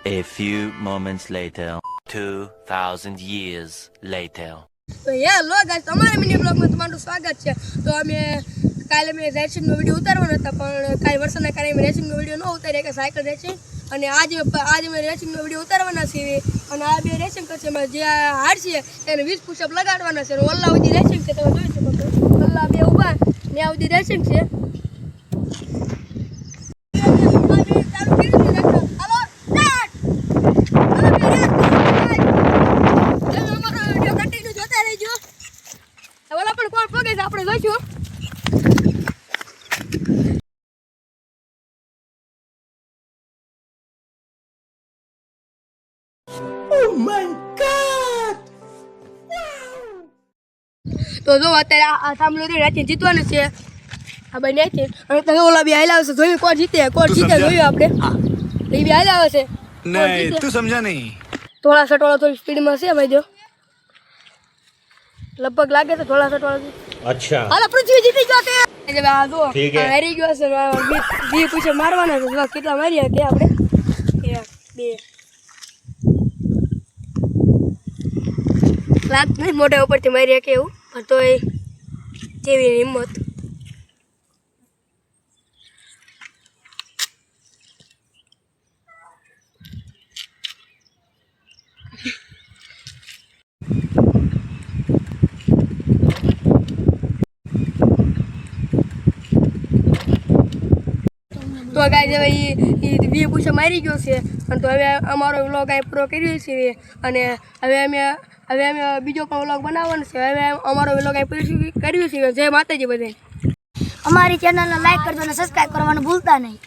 A few moments later, 2000 years later. તો hello guys, તમારા mini બ્લોગમાં તમારું સ્વાગત છે. તો અમે કાલે રેસિંગનો વિડીયો ઉતારવાનો હતા, પણ કાંઈ વરસાદના કારણે અમે રેસિંગનો વિડીયો ન ઉતાર્યા કે સાયકલ રેસિંગ. અને આજે અમે રેસિંગનો વિડીયો ઉતારવાના છીએ. અને આ બે રેસિંગ કરશે, જે હારશે એને 20 પુશઅપ લગાડવાના છે. ઓલ્લા સુધી રેસિંગ છે, તમે જોઈ શકો છો. ઓલ્લા બે ઊભા ને આ સુધી રેસિંગ છે. આપણે જોઈશું. Oh my God! તો જો અત્યારે આ સામલો રેચી જીતવાનું છે. આ ભાઈ રેચી અને તમે ઓલા બી હાલ આવશે. જોયું કોણ જીતે જોયું આપણે. એ બી હાલ આવે છે. નહીં તું સમજા નહીં. થોડા સટવાળો થોડી સ્પીડમાં છે ભાઈ. જો લગભગ લાગે છે થોડા સટવાળો. અચ્છા હાલો પૃથ્વી જીતી ગયો છે. આ જો હારી ગયો છે. બી પૂછે મારવાના છે. કેટલા માર્યા કે આપણે 1 2 લાત નહીં મોઢા ઉપરથી માર્યા કે એવું. પણ તો એ કેવી હિંમત. તો ગાઈસ હવે એ બી પૂછે મારી ગયો છે. અને તો હવે અમારો વ્લોગ આ પૂરો કર્યો છે. અને હવે અમે બીજો પણ વ્લોગ બનાવવાનો છે. હવે અમારો વ્લોગ આ પૂરો કર્યો છે. જય માતાજી બધાય. અમારી ચેનલને લાઈક કરજો અને સબસ્ક્રાઇબ કરવાનું ભૂલતા નહીં.